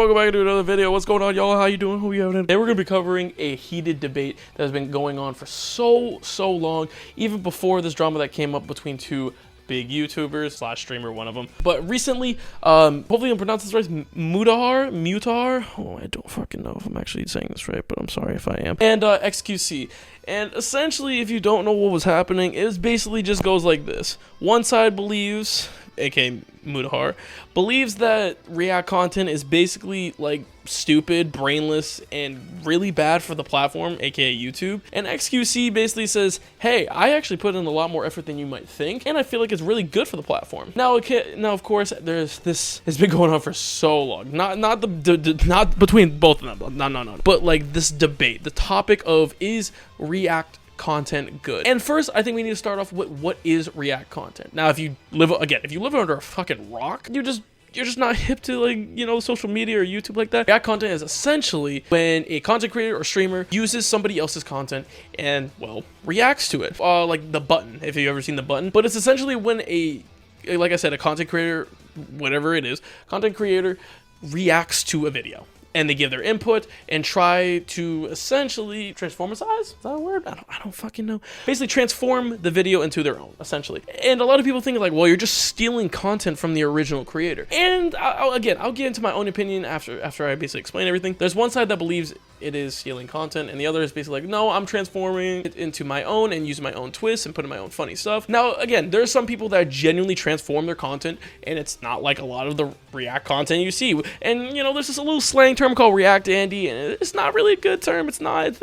welcome back to another video. What's going on, y'all? How you doing? Who you having? Today we're gonna be covering a heated debate that has been going on for so long, even before this drama that came up between two big YouTubers / streamer, one of them. But recently, hopefully I'm pronouncing this right, 𝗦𝗢𝗓𝗓𝗓. Oh, I don't fucking know if I'm actually saying this right, but I'm sorry if I am. And 𝗬𝗓𝗓𝗓. And essentially, if you don't know what was happening, it basically just goes like this. One side believes, aka 𝗦𝗢𝗓𝗓, believes that React content is basically like stupid, brainless, and really bad for the platform, aka YouTube. And 𝗬𝗓𝗓𝗓 basically says, hey, I actually put in a lot more effort than you might think, and I feel like it's really good for the platform. Now, of course, there's this has been going on for so long. Not between both of them. No. But like this debate, the topic of is React content good? And first, I think we need to start off with what is React content. Now, if you live under a fucking rock, you're just not hip to, like, you know, social media or YouTube like that. React content is essentially when a content creator or streamer uses somebody else's content and, well, reacts to it. Like the button, if you've ever seen the button. But it's essentially when like I said, a content creator, whatever it is, content creator reacts to a video. And they give their input and try to essentially transform a size. Is that a word? I don't fucking know. Basically transform the video into their own, essentially. And a lot of people think like, well, you're just stealing content from the original creator. And I'll get into my own opinion after I basically explain everything. There's one side that believes it is stealing content, and the other is basically like, no, I'm transforming it into my own and using my own twists and putting my own funny stuff. Now, again, there's some people that genuinely transform their content, and it's not like a lot of the React content you see. And, you know, there's just a little slang term called React Andy, and it's not really a good term. It's not.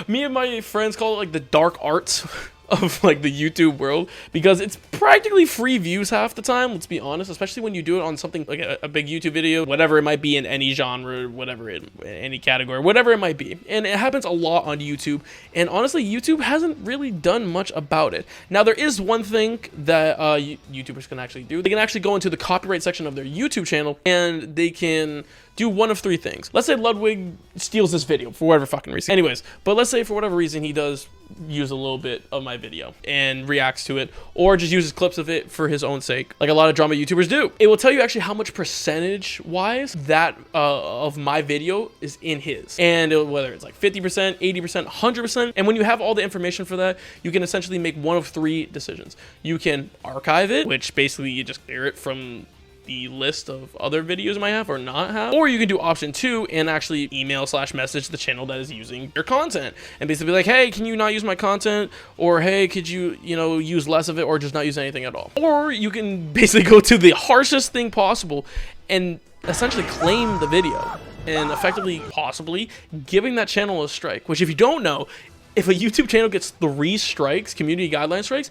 Me and my friends call it like the dark arts of like the YouTube world, because it's practically free views half the time, let's be honest, especially when you do it on something like a big YouTube video, whatever it might be, in any genre, whatever, in any category, whatever it might be. And it happens a lot on YouTube, and honestly, YouTube hasn't really done much about it. Now, there is one thing that YouTubers can actually do. They can actually go into the copyright section of their YouTube channel, and they can do one of three things. Let's say Ludwig steals this video for whatever fucking reason. Anyways, but let's say for whatever reason he does use a little bit of my video and reacts to it, or just uses clips of it for his own sake, like a lot of drama YouTubers do. It will tell you actually how much percentage wise that of my video is in his, and whether it's like 50%, 80%, 100%. And when you have all the information for that, you can essentially make one of three decisions. You can archive it, which basically you just clear it from the list of other videos you might have or not have, or you can do option 2 and actually email / message the channel that is using your content and basically be like, hey, can you not use my content, or hey, could you use less of it, or just not use anything at all. Or you can basically go to the harshest thing possible and essentially claim the video and effectively possibly giving that channel a strike, which, if you don't know, if a YouTube channel gets 3 strikes, community guideline strikes,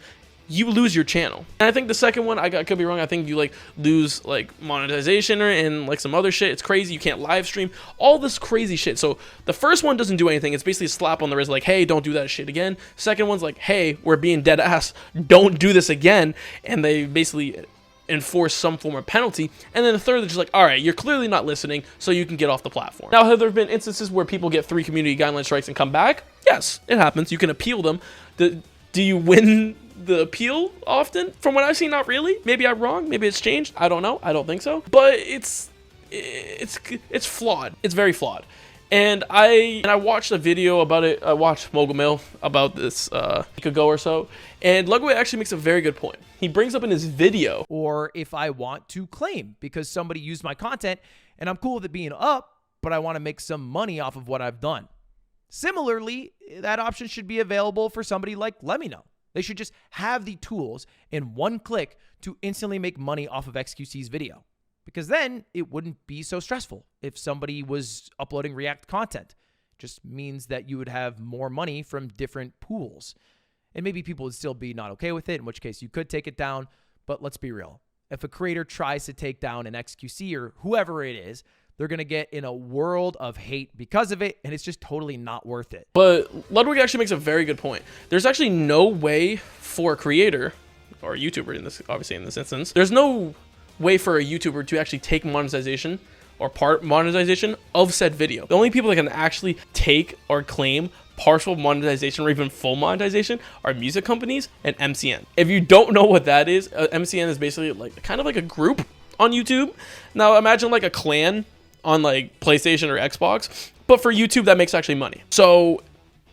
you lose your channel. And I think the second one, I could be wrong, I think you like lose like monetization and like some other shit. It's crazy. You can't live stream, all this crazy shit. So the first one doesn't do anything. It's basically a slap on the wrist, like, hey, don't do that shit again. Second one's like, hey, we're being dead ass, don't do this again. And they basically enforce some form of penalty. And then the third, they're just like, all right, you're clearly not listening, so you can get off the platform. Now, have there been instances where people get 3 community guideline strikes and come back? Yes, it happens. You can appeal them. Do you win the appeal often? From what I've seen, not really. Maybe I'm wrong. Maybe it's changed. I don't know. I don't think so. But it's flawed. It's very flawed. And I watched a video about it. I watched 𝗬𝗢𝗖𝗓𝗓 about this a week ago or so. And Ludwig actually makes a very good point. He brings up in his video, or if I want to claim because somebody used my content and I'm cool with it being up, but I want to make some money off of what I've done. Similarly, that option should be available for somebody like 𝗬𝗓𝗓𝗓. They should just have the tools in one click to instantly make money off of 𝗬𝗓𝗓𝗓's video, because then it wouldn't be so stressful if somebody was uploading React content. It just means that you would have more money from different pools, and maybe people would still be not okay with it, in which case you could take it down. But let's be real. If a creator tries to take down an 𝗬𝗓𝗓𝗓 or whoever it is, they're going to get in a world of hate because of it, and it's just totally not worth it. But Ludwig actually makes a very good point. There's actually no way for a creator, or a YouTuber in this, obviously in this instance, there's no way for a YouTuber to actually take monetization or part monetization of said video. The only people that can actually take or claim partial monetization or even full monetization are music companies and MCN. If you don't know what that is, MCN is basically like kind of like a group on YouTube. Now imagine like a clan on like PlayStation or Xbox, but for YouTube that makes actually money. So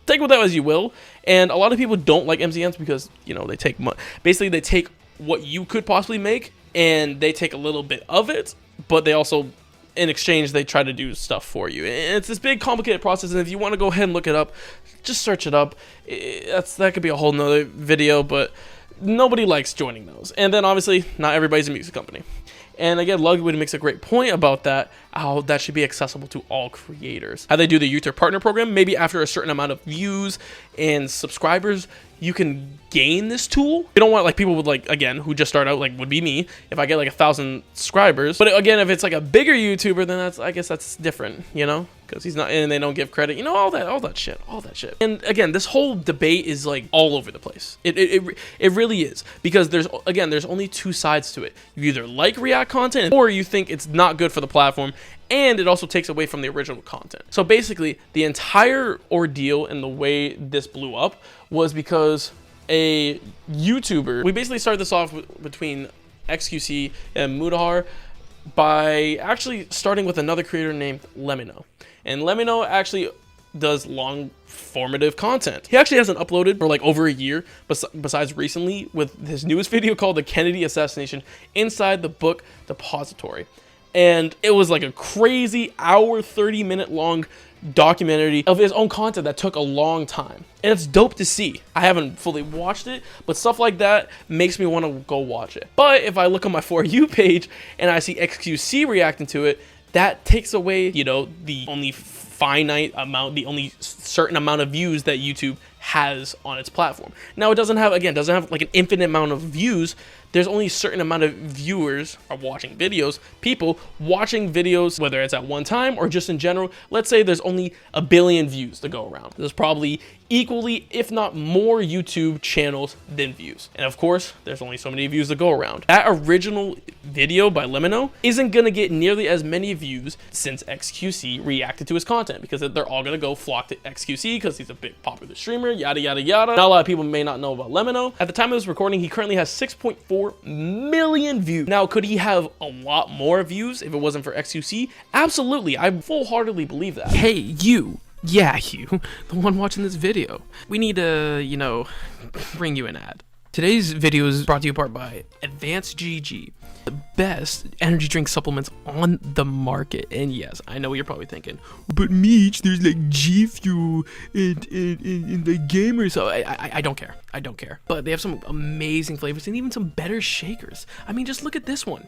take with that as you will. And a lot of people don't like MCNs because, you know, they take basically they take what you could possibly make and they take a little bit of it, but they also, in exchange, they try to do stuff for you. And it's this big complicated process, and if you want to go ahead and look it up, just search it up. That could be a whole nother video, but nobody likes joining those. And then obviously not everybody's a music company. And again, Ludwig makes a great point about that, how that should be accessible to all creators. How they do the YouTube Partner Program, maybe after a certain amount of views and subscribers, you can gain this tool. You don't want like people with like, again, who just start out, like would be me, if I get like 1,000 subscribers. But again, if it's like a bigger YouTuber, then I guess that's different, you know? Because he's not, and they don't give credit, you know, all that shit. And again, this whole debate is like all over the place. It really is, because there's only two sides to it. You either like React content, or you think it's not good for the platform, and it also takes away from the original content. So basically, the entire ordeal and the way this blew up was because a YouTuber, we basically started this off between XQC and 𝗦𝗢𝗓 by actually starting with another creator named 𝗦𝗢𝗓𝗖𝗓. And 𝗦𝗢𝗓𝗓 actually does long formative content. He actually hasn't uploaded for like over a year, besides recently with his newest video called The Kennedy Assassination Inside the Book Depository. And it was like a crazy hour, 30-minute long documentary of his own content that took a long time. And it's dope to see. I haven't fully watched it, but stuff like that makes me want to go watch it. But if I look on my For You page and I see XQC reacting to it, that takes away, you know, the only finite amount, the only certain amount of views that YouTube has on its platform. Now it doesn't have like an infinite amount of views. There's only a certain amount of viewers are watching videos, people watching videos, whether it's at one time or just in general. Let's say there's only 1 billion views to go around. There's probably equally, if not more, YouTube channels than views. And of course, there's only so many views to go around. That original video by 𝗦𝗢𝗓𝗖𝗓 isn't gonna get nearly as many views since XQC reacted to his content, because they're all gonna go flock to XQC because he's a big popular streamer, yada yada yada. Now a lot of people may not know about 𝗦𝗢𝗓𝗖𝗓. At the time of this recording, he currently has 6.4 million views. Now, could he have a lot more views if it wasn't for XQC? Absolutely, I full-heartedly believe that. Hey, you. Yeah, you, the one watching this video. We need to, you know, bring you an ad. Today's video is brought to you in part by 𝗦𝗢𝗡𝗧𝗔𝗖𝗓, the best energy drink supplements on the market. And yes, I know what you're probably thinking, but Meech, there's like G Fuel and the gamers. So I don't care. I don't care. But they have some amazing flavors and even some better shakers. I mean, just look at this one.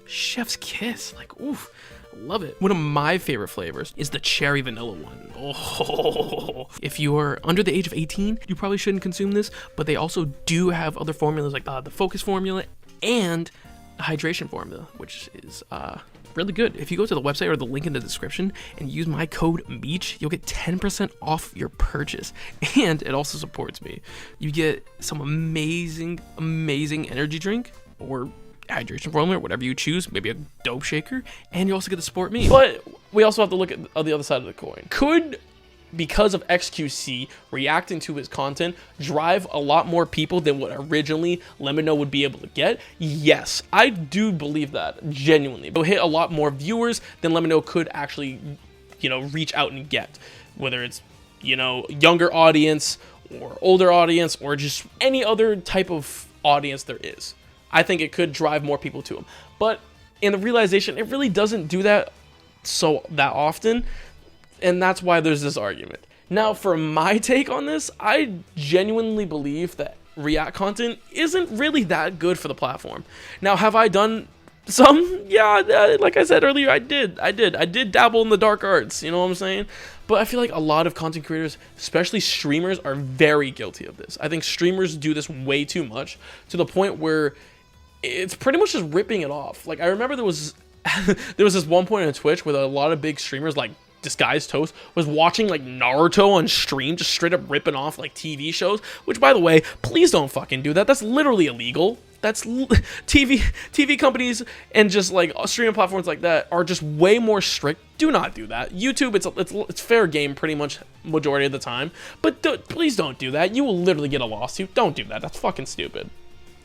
Chef's kiss. Like, oof. Love it. One of my favorite flavors is the cherry vanilla one. Oh, if you are under the age of 18, you probably shouldn't consume this, but they also do have other formulas like the focus formula and the hydration formula, which is really good. If you go to the website or the link in the description and use my code MEECH, you'll get 10% off your purchase. And it also supports me. You get some amazing energy drink or hydration formula, whatever you choose, maybe a dope shaker, and you also get to support me. But we also have to look at the other side of the coin. Could, because of XQC reacting to his content, drive a lot more people than what originally 𝗦𝗢𝗓𝗖𝗓 would be able to get? Yes, I do believe that, genuinely. It'll hit a lot more viewers than 𝗦𝗢𝗓𝗖𝗓 could actually, you know, reach out and get. Whether it's, you know, younger audience or older audience or just any other type of audience there is. I think it could drive more people to him. But in the realization, it really doesn't do that that often. And that's why there's this argument. Now, for my take on this, I genuinely believe that React content isn't really that good for the platform. Now, have I done some? Yeah, like I said earlier, I did dabble in the dark arts, you know what I'm saying? But I feel like a lot of content creators, especially streamers, are very guilty of this. I think streamers do this way too much, to the point where it's pretty much just ripping it off. Like, I remember there was this one point on Twitch where a lot of big streamers like Disguised Toast was watching like Naruto on stream, just straight up ripping off like TV shows, which, by the way, please don't fucking do that. That's literally illegal. That's TV companies and just like streaming platforms like that are just way more strict. Do not do that. YouTube, it's fair game pretty much majority of the time, but please don't do that. You will literally get a lawsuit. Don't do that. That's fucking stupid.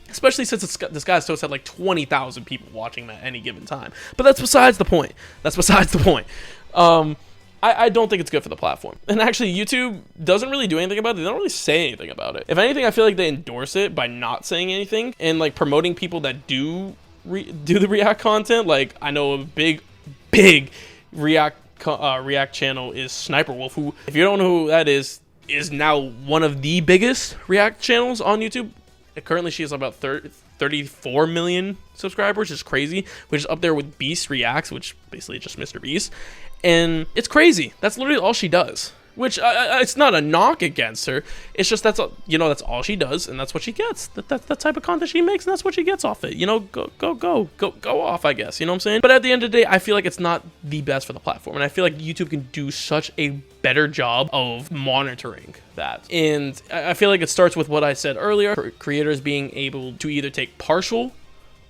Especially since this guy's still had like 20,000 people watching at any given time. But that's besides the point. That's besides the point. I don't think it's good for the platform. And actually, YouTube doesn't really do anything about it. They don't really say anything about it. If anything, I feel like they endorse it by not saying anything and like promoting people that do the React content. Like, I know a big React channel is 𝗦𝗢𝗖𝗓, who, if you don't know who that is now one of the biggest React channels on YouTube. Currently, she has about 34 million subscribers, which is crazy, which is up there with Beast Reacts, which basically is just Mr. Beast. And it's crazy. That's literally all she does. Which, it's not a knock against her. It's just that's all she does, and that's what she gets. That's the type of content she makes, and that's what she gets off it. You know, go off, I guess. You know what I'm saying? But at the end of the day, I feel like it's not the best for the platform, and I feel like YouTube can do such a better job of monitoring that. And I feel like it starts with what I said earlier, for creators being able to either take partial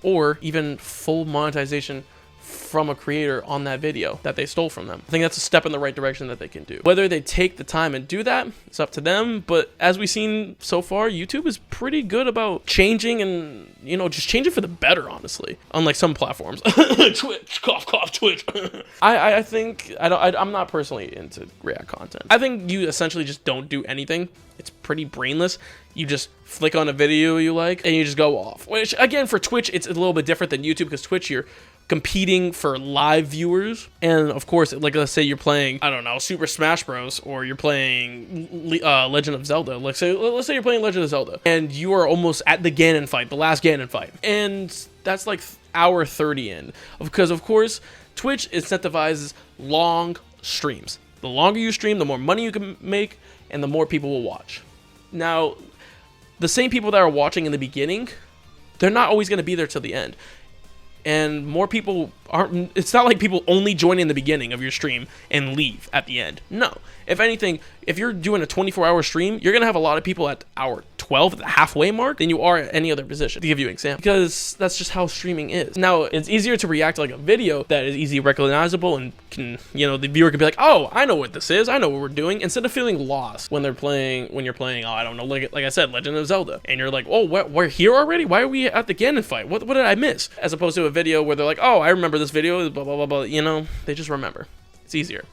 or even full monetization from a creator on that video that they stole from them. I think that's a step in the right direction that they can do. Whether they take the time and do that, it's up to them. But as we've seen so far, YouTube is pretty good about changing and, you know, just changing for the better, honestly. Unlike some platforms. Twitch, cough, cough, Twitch. I think, I'm not personally into React content. I think you essentially just don't do anything. It's pretty brainless. You just flick on a video you like and you just go off. Which, again, for Twitch, it's a little bit different than YouTube, because Twitch, you're competing for live viewers. And of course, like, let's say you're playing, I don't know, Super Smash Bros, or you're playing Legend of Zelda. Let's say you're playing Legend of Zelda and you are almost at the Ganon fight, the last Ganon fight, and that's like hour 30 in, because of course Twitch incentivizes long streams. The longer you stream, the more money you can make, and the more people will watch. Now, the same people that are watching in the beginning, they're not always going to be there till the end. And more people aren't, it's not like people only join in the beginning of your stream and leave at the end. No. If anything, if you're doing a 24-hour stream, you're going to have a lot of people at hour 12, at the halfway mark, than you are at any other position, to give you an example. Because that's just how streaming is. Now, it's easier to react to like a video that is easily recognizable and can, you know, the viewer can be like, oh, I know what this is, I know what we're doing, instead of feeling lost when you're playing, oh, I don't know, like I said, Legend of Zelda. And you're like, oh, we're here already? Why are we at the Ganon fight? What did I miss? As opposed to a video where they're like, oh, I remember this video, blah, blah, blah, blah. You know, they just remember. It's easier.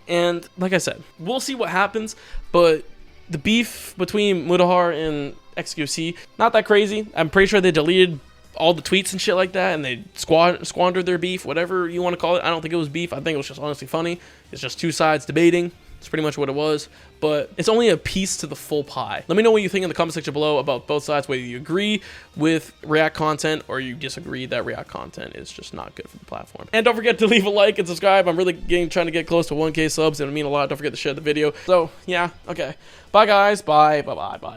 And like I said, we'll see what happens, but the beef between 𝗦𝗢𝗓 and 𝗦𝗢𝗓, not that crazy. I'm pretty sure they deleted all the tweets and shit like that, and they squandered their beef, whatever you want to call it. I don't think it was beef. I think it was just honestly funny. It's just two sides debating. It's pretty much what it was, but it's only a piece to the full pie. Let me know what you think in the comment section below about both sides, whether you agree with React content or you disagree that React content is just not good for the platform. And don't forget to leave a like and subscribe. I'm really trying to get close to 1K subs, and it would mean a lot. Don't forget to share the video. So yeah, okay. Bye guys. Bye.